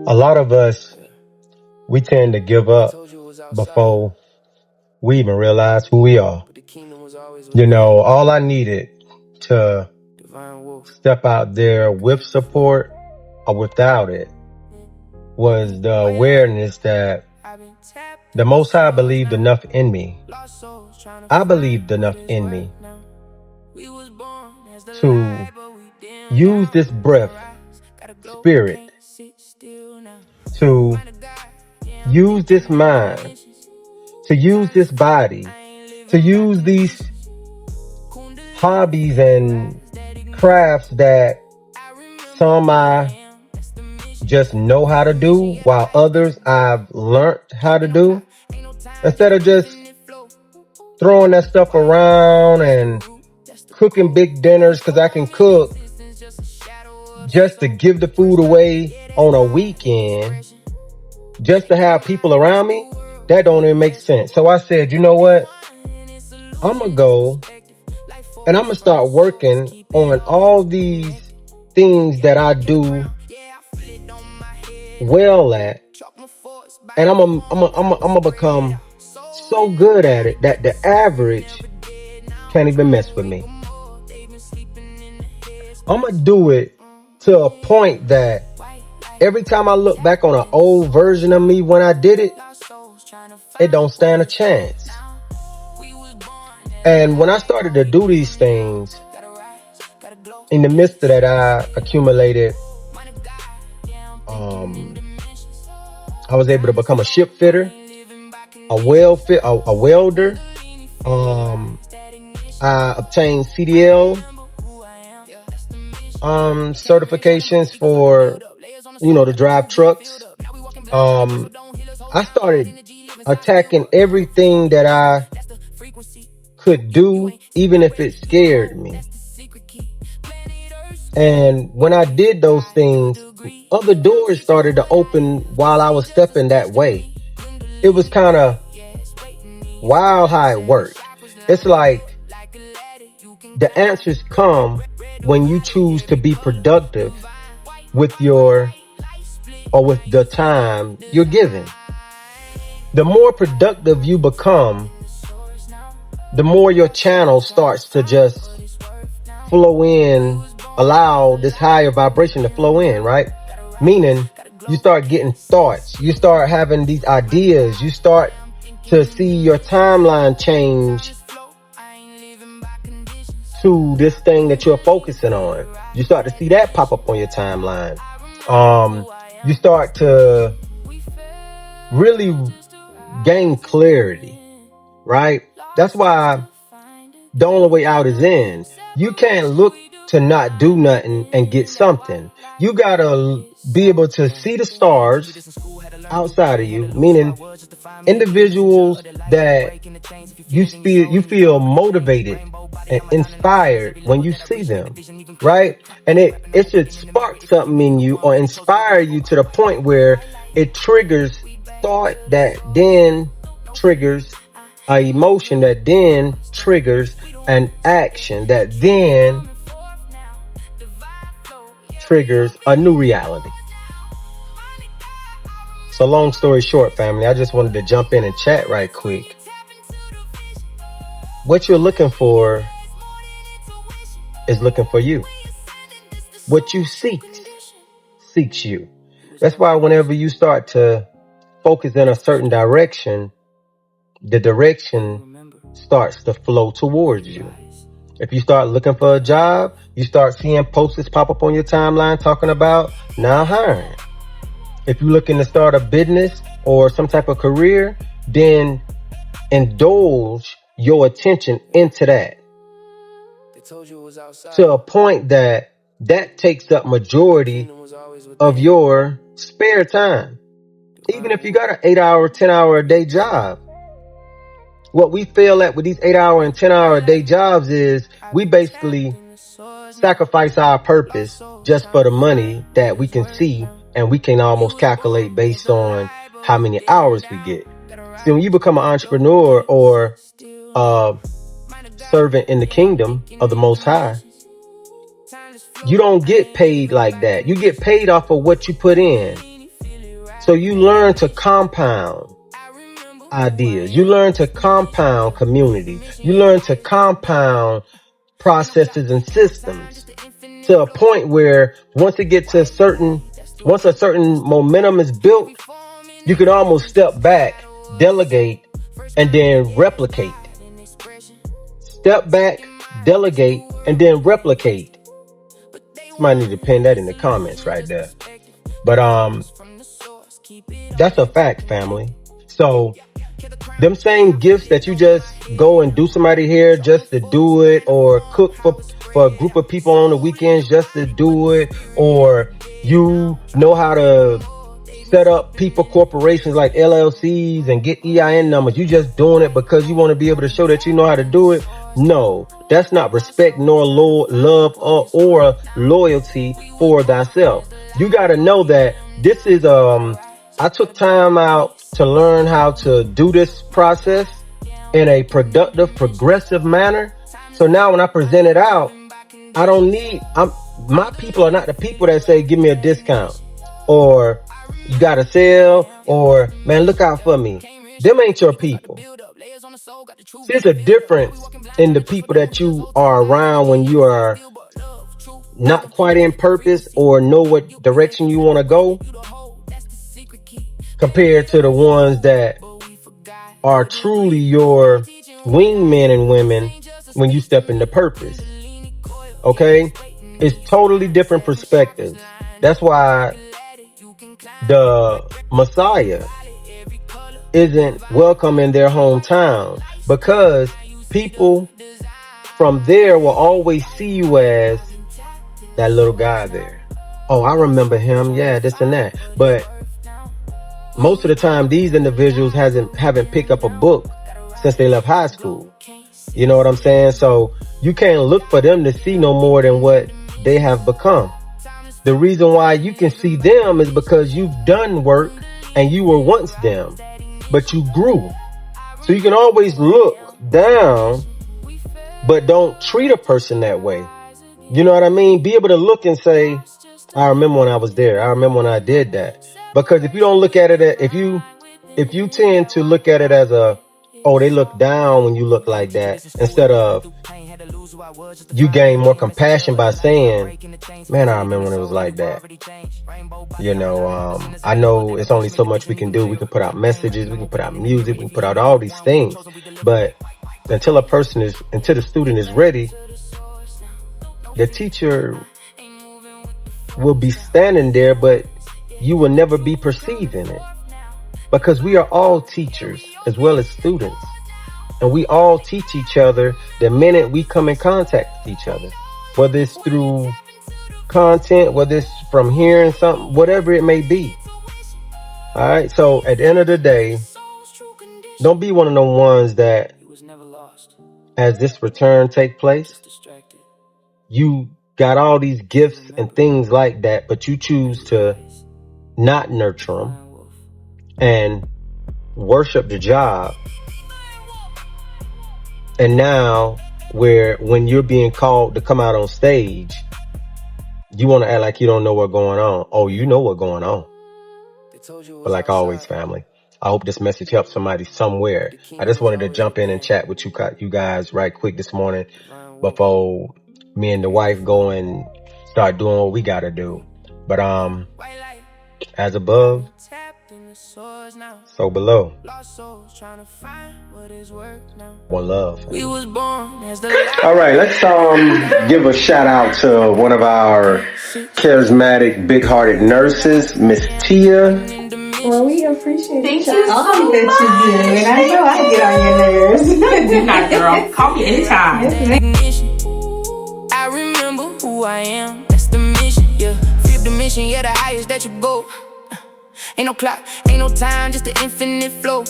A lot of us, we tend to give up before we even realize who we are. All I needed to step out there with support or without it was the awareness that the Most High believed enough in me. I believed enough in me to use this breath, spirit, to use this mind, to use this body, to use these hobbies and crafts that some I just know how to do, while others I've learned how to do. Instead of just throwing that stuff around and cooking big dinners because I can cook, just to give the food away on a weekend, just to have people around me, that don't even make sense. So I said, you know what? I'm going to go and I'm going to start working on all these things that I do well at. And I'm gonna become so good at it that the average can't even mess with me. I'm gonna do it to a point that every time I look back on an old version of me when I did it, it don't stand a chance. And when I started to do these things, in the midst of that, I accumulated, I was able to become a ship fitter, a welder. I obtained CDL certifications for, to drive trucks. I started attacking everything that I could do, even if it scared me. And when I did those things, other doors started to open while I was stepping that way. It was kind of wild how it worked. It's like the answers come when you choose to be productive with with the time you're given. The more productive you become, the more your channel starts to just flow in, allow this higher vibration to flow in, right? Meaning you start getting thoughts, you start having these ideas, you start to see your timeline change to this thing that you're focusing on. You start to see that pop up on your timeline. You start to really gain clarity, right? That's why the only way out is in. You can't look to not do nothing and get something. You gotta be able to see the stars outside of you, meaning individuals that you feel motivated and inspired when you see them, right? And it should spark something in you or inspire you to the point where it triggers thought that then triggers an emotion that then triggers an action that then triggers a new reality. So long story short, family, I just wanted to jump in and chat right quick. What you're looking for is looking for you. What you seek seeks you. That's why whenever you start to focus in a certain direction, the direction starts to flow towards you. If you start looking for a job, you start seeing posters pop up on your timeline talking about now hiring. If you're looking to start a business or some type of career, then indulge your attention into that to a point that takes up majority of your spare time. Even if you got an 8-hour, 10-hour a day job. What we fail at with these 8-hour and 10-hour a day jobs is we basically sacrifice our purpose just for the money that we can see and we can almost calculate based on how many hours we get. See, when you become an entrepreneur or a servant in the kingdom of the Most High, you don't get paid like that. You get paid off of what you put in. So you learn to compound ideas. You learn to compound community. You learn to compound processes and systems to a point where once a certain momentum is built, you can almost step back, delegate, and then replicate. Step back, delegate, and then replicate. Somebody need to pin that in the comments right there. But that's a fact, family. So them same gifts that you just go and do somebody hair just to do it, or cook for a group of people on the weekends just to do it, or you know how to set up people, corporations like LLCs and get EIN numbers. You just doing it because you want to be able to show that you know how to do it. No, that's not respect nor love or loyalty for thyself. You got to know that this is, I took time out to learn how to do this process in a productive, progressive manner. So now when I present it out, I don't need, my people are not the people that say, give me a discount, or you got to sell, or man, look out for me. Them ain't your people. There's a difference in the people that you are around when you are not quite in purpose or know what direction you want to go, compared to the ones that are truly your wingmen and women when you step into purpose. Okay? It's totally different perspectives. That's why the Messiah isn't welcome in their hometown, because people from there will always see you as that little guy there. Oh, I remember him. Yeah, this and that. But most of the time, these individuals haven't picked up a book since they left high school. You know what I'm saying? So you can't look for them to see no more than what they have become. The reason why you can see them is because you've done work and you were once them, but you grew. So you can always look down, but don't treat a person that way. You know what I mean? Be able to look and say, I remember when I was there. I remember when I did that. Because if you don't look at it, if you tend to look at it as they look down when you look like that, instead of you gain more compassion by saying, man, I remember when it was like that. You know, I know it's only so much we can do. We can put out messages, we can put out music, we can put out all these things. But until the student is ready, the teacher will be standing there, but you will never be perceiving it, because we are all teachers as well as students, and we all teach each other the minute we come in contact with each other, whether it's through content, whether it's from hearing something, whatever it may be. All right. So at the end of the day, don't be one of the ones that, as this return take place, you got all these gifts and things like that, but you choose to not nurture them and worship the job. And now when you're being called to come out on stage, you want to act like you don't know what's going on. Oh, you know what's going on. But like always, family, I hope this message helps somebody somewhere. I just wanted to jump in and chat with you guys right quick this morning before me and the wife go and start doing what we got to do. But as above, so below. One love. All right, let's give a shout out to one of our charismatic, big-hearted nurses, Miss Tia. Well, we appreciate Thank you so much. That you do, and I know I get on your nerves. Good night, girl. Call me anytime. I remember who I am. That's the mission, yeah. Flip the mission, yeah, the highest that you go. Ain't no clock, ain't no time, just the infinite flow.